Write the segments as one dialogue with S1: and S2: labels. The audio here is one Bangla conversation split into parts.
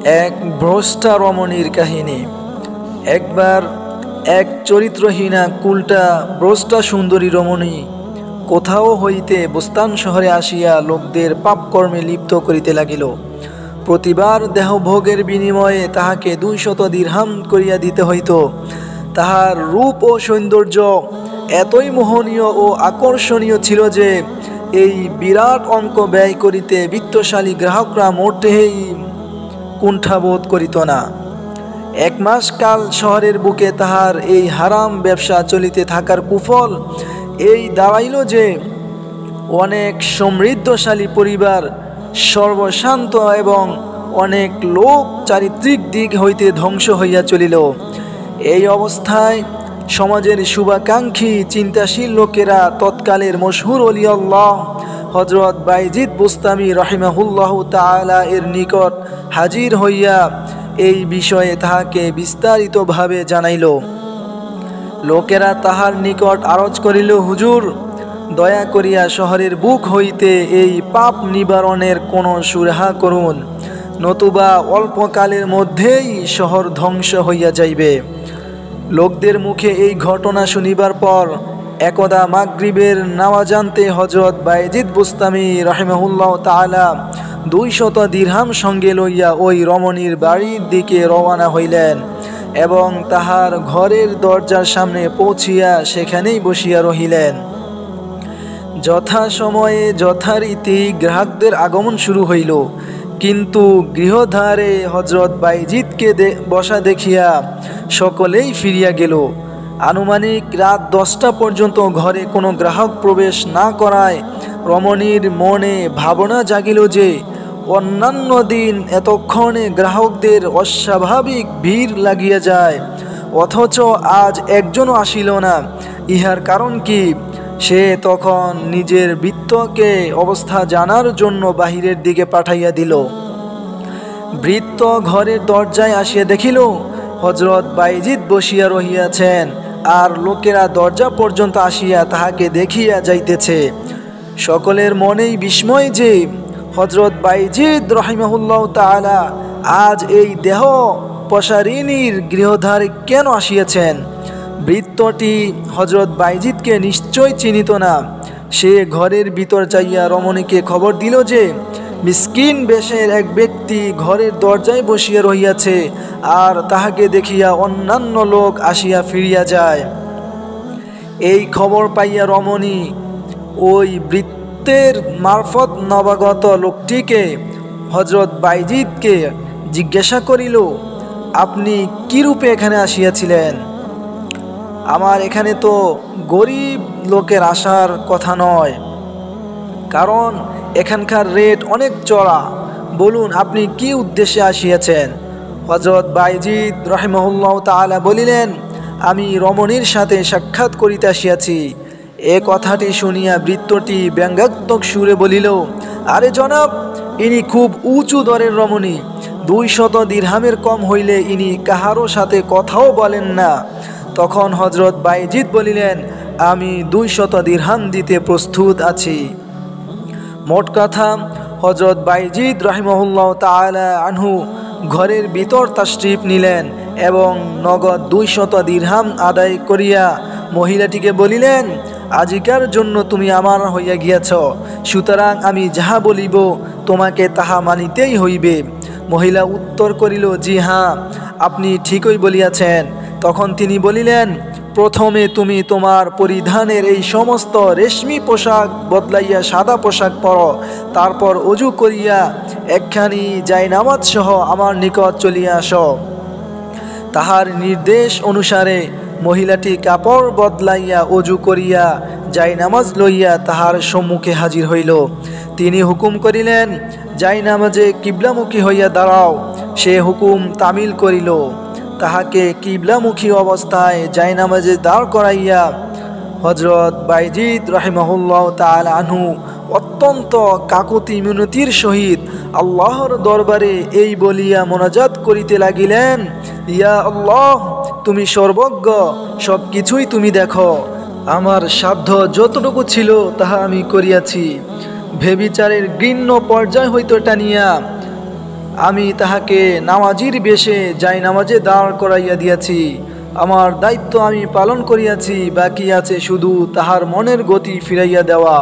S1: এক ভ্রষ্টা রমণীর কাহিনী। একবার এক চরিত্রহীনা কুলটা ভ্রষ্টা সুন্দরী রমণী কোথাও হইতে বোস্তান শহরে আসিয়া লোকদের পাপকর্মে লিপ্ত করিতে লাগিল। প্রতিবার দেহভোগের বিনিময়ে তাহাকে 200 দিরহাম করিয়া দিতে হইত। তাহার রূপ ও সৌন্দর্য এতই মোহনীয় ও আকর্ষণীয় ছিল যে এই বিরাট অঙ্ক ব্যয় করিতে বিত্তশালী গ্রাহকরা মোটেই কুণ্ঠাবোধ করিত না। 1 মাস কাল শহরের বুকে তাহার এই হারাম ব্যবসা চলিতে থাকার কুফল এই দাঁড়াইল যে অনেক সমৃদ্ধশালী পরিবার সর্বশান্ত এবং অনেক লোক চারিত্রিক দিক হইতে ধ্বংস হইয়া চলিল। এই অবস্থায় সমাজের শুভাকাঙ্ক্ষী চিন্তাশীল লোকেরা তৎকালের মশহুর ওলি আল্লাহ হযরত বাইজিদ বুস্তামি রাহিমাহুল্লাহ তাআলা এর নিকট হাজির হইয়া এই বিষয়ে তাহাকে বিস্তারিতভাবে জানাইল। লোকেরা তাহার নিকট আরজ করিল, হুজুর, দয়া করিয়া শহরের বুক হইতে এই পাপ নিবারণের কোনো সুরাহা করুন, নতুবা অল্পকালের মধ্যেই শহর ধ্বংস হইয়া যাইবে। লোকদের মুখে এই ঘটনা শুনিবার পর একদা মাগরিবের নামাজান্তে হযরত বাইজিদ বুস্তামি রাহিমাহুল্লাহ তাআলা 200 দিরহাম সঙ্গে লইয়া ওই রমণীর বাড়ির দিকে রওনা হইলেন এবং তাহার ঘরের দরজার সামনে পৌঁছিয়া সেখানেই বসিয়া রহিলেন। যথাসময়ে যথারীতি গ্রাহকদের আগমন শুরু হইল, কিন্তু গৃহদ্বারে হযরত বাইজিদকে বসা দেখিয়া সকলেই ফিরিয়া গেল। আনুমানিক রাত 10টা পর্যন্ত ঘরে কোনো গ্রাহক প্রবেশ না করায় রমণীর মনে ভাবনা জাগিল যে অন্যান্য দিন এতক্ষণে গ্রাহকদের অস্বাভাবিক ভিড় লাগিয়া যায়, অথচ আজ একজনও আসিল না। ইহার কারণ কি? সে তখন নিজের ভৃত্যকে অবস্থা জানার জন্য বাহিরের দিকে পাঠাইয়া দিল। ভৃত্য ঘরের দরজায় আসিয়া দেখিল হযরত বাইজিদ বসিয়া রহিয়াছেন, আর লোকেরা দরজা পর্যন্ত আসিয়া তাহাকে দেখিয়া যাইতেছে। সকলের মনেই বিস্ময় যে হযরত বাইজিদ রাহিমাহুল্লাহ তাআলা আজ এই দেহ পসারিনীর গৃহদ্বারে কেন আসিয়াছেন। ভৃত্যটি হযরত বাইজিদকে নিশ্চয় চিনিত না। সে ঘরের ভিতর যাইয়া রমণীকে খবর দিল যে মিসকিন বেশের এক ব্যক্তি ঘরের দরজায় বসিয়া রহিয়াছে, আর তাহাকে দেখিয়া অন্যান্য লোক আসিয়া ফিরিয়া যায়। এই খবর পাইয়া রমণী ওই ভৃত্যের মারফত নবাগত লোকটিকে হযরত বাইজিদকে জিজ্ঞাসা করিল, আপনি কি রূপে এখানে আসিয়াছিলেন? আমার এখানে তো গরিব লোকের আসার কথা নয়, কারণ এখানকার রেট অনেক চড়া। বলুন, আপনি কি উদ্দেশ্যে আসিয়াছেন? হযরত বাইজিদ রাহিমাহুল্লাহ তাআলা বলিলেন, আমি রমণীর সাথে সাক্ষাৎ করিতে আসিয়াছি। এ কথাটি শুনিয়া ভৃত্যটি ব্যঙ্গাত্মক সুরে বলিল, আরে জনাব, ইনি খুব উঁচু দরের রমণী। 200 দিরহামের কম হইলে ইনি কাহারও সাথে কথাও বলেন না। তখন হযরত বাইজিদ বলিলেন, আমি 200 দিরহাম দিতে প্রস্তুত আছি। মোট কথা, হযরত বাইজিদ রাহিমাহুল্লাহ তাআলা আনহু ঘরের ভিতর তাশরিফ নিলেন এবং নগদ 200 দিরহাম আদায় করিয়া মহিলাটিকে বলিলেন, আজিকার জন্য তুমি আমার হইয়া গিয়াছ, সুতরাং আমি যাহা বলিব তোমাকে তাহা মানিতেই হইবে। মহিলা উত্তর করিল, জি হ্যাঁ, আপনি ঠিকই বলিয়াছেন। তখন তিনি বলিলেন, প্রথমে তুমি তোমার পরিধানের এই সমস্ত রেশমি পোশাক বদলাইয়া সাদা পোশাক পরো, তারপর অজু করিয়া একখানি জায়নামাজ সহ আমার নিকট চলিয়া আসো। তাহার নির্দেশ অনুসারে মহিলাটি কাপড় বদলাইয়া অজু করিয়া জায়নামাজ লইয়া তাহার সম্মুখে হাজির হইল। তিনি হুকুম করিলেন, জায়নামাজে কিবলামুখী হইয়া দাঁড়াও। সে হুকুম তামিল করিল। তাহাকে কিবলামুখী অবস্থায় জায়নামাজে দাঁড় করাইয়া হযরত বাইজিদ রাহিমাহুল্লাহ তাআলা আনহু অত্যন্ত কাকুতি মিনতির সহিত আল্লাহর দরবারে এই বলিয়া মোনাজাত করিতে লাগিলেন, ইয়া আল্লাহ, তুমি সর্বজ্ঞ, সব কিছুই তুমি দেখো। আমার সাধ্য যতটুকু ছিল তাহা আমি করিয়াছি। ভেবিচারের ঘৃণ্য পর্যায় হইতে টানিয়া আমি তাহাকে নামাজির বেশে যাই নামাজে দাঁড় করাইয়া দিয়াছি। আমার দায়িত্ব আমি পালন করিয়াছি, বাকি আছে শুধু তাহার মনের গতি ফিরাইয়া দেওয়া।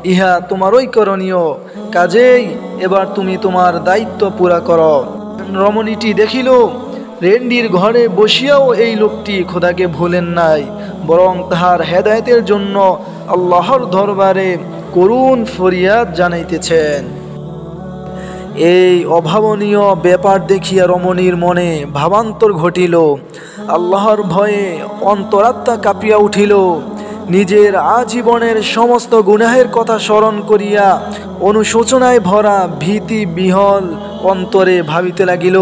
S1: ইহা তোমারই করণীয়, কাজেই এবার তুমি তোমার দায়িত্ব পুরা করো। রমণীটি দেখিল রেন্ডির ঘরে বসিয়াও এই লোকটি খোদাকে ভুলেন নাই, বরং তাহার হেদায়েতের জন্য আল্লাহর দরবারে করুণ ফরিয়াদ জানাইতেছেন। এই অভাবনীয় ব্যাপার দেখিয়া রমণীর মনে ভাবান্তর ঘটিল। আল্লাহর ভয়ে অন্তরাত্মা কাঁপিয়া উঠিল। নিজের আজীবনের সমস্ত গুনাহের কথা স্মরণ করিয়া অনুশোচনায় ভরা ভীতি বিহল অন্তরে ভাবিতে লাগিল,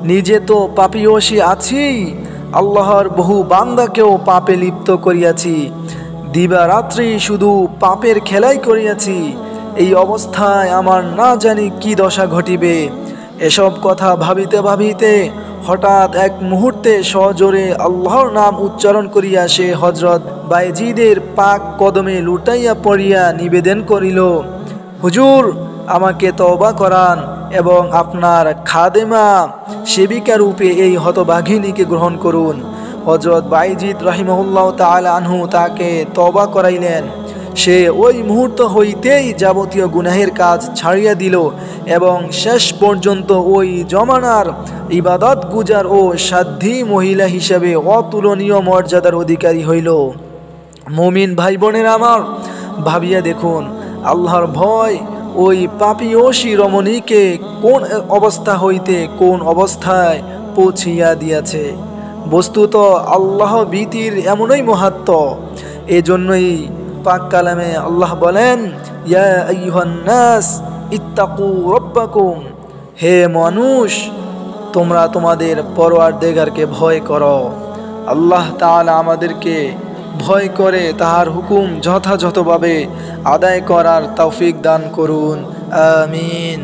S1: নিজে তো পাপীয়সী আছি, আল্লাহর বহু বান্দাকেও পাপে লিপ্ত করিয়াছি, দিবারাত্রি শুধু পাপের খেলাই করিয়াছি। এই অবস্থায় আমার না জানি কি দশা ঘটিবে। এসব কথা ভাবিতে ভাবিতে হঠাৎ এক মুহূর্তে সজোরে আল্লাহর নাম উচ্চারণ করিয়া সে হযরত বায়েজীদের পাক কদমে লুটাইয়া পড়িয়া নিবেদন করিল, হুজুর, আমাকে তওবা করান এবং আপনার খাদেমা সেবিকা রূপে এই হতভাগিনীকে গ্রহণ করুন। হযরত বায়েজীদ রাহিমাহুল্লাহ তাআলা আনহু তাকে তওবা করাইলেন। সে ওই মুহূর্ত হইতেই যাবতীয় গুনাহের কাজ ছাড়িয়া দিল এবং শেষ পর্যন্ত ওই জমানার ইবাদত গুজার ও সাধ্বী মহিলা হিসেবে অতুলনীয় মর্যাদার অধিকারী হইল। মুমিন ভাই বোনেরা আমার, ভাবিয়া দেখুন আল্লাহর ভয় ওই পাপীয়সী রমণীকে কোন অবস্থা হইতে কোন অবস্থায় পৌঁছিয়া দিয়াছে। বস্তুত আল্লাহ ভীতির এমনই মাহাত্ম্য। এজন্যই পাক কালামে আল্লাহ বলেন, ইয়া আইয়ুহান নাস ইত্তাকু রাব্বাকুম, হে মানুষ, তোমরা তোমাদের পরওয়ারদিগারকে ভয় করো। আল্লাহ তাআলা আমাদেরকে ভয় করে তাহার হুকুম যথাযথভাবে আদায় করার তৌফিক দান করুন। আমিন।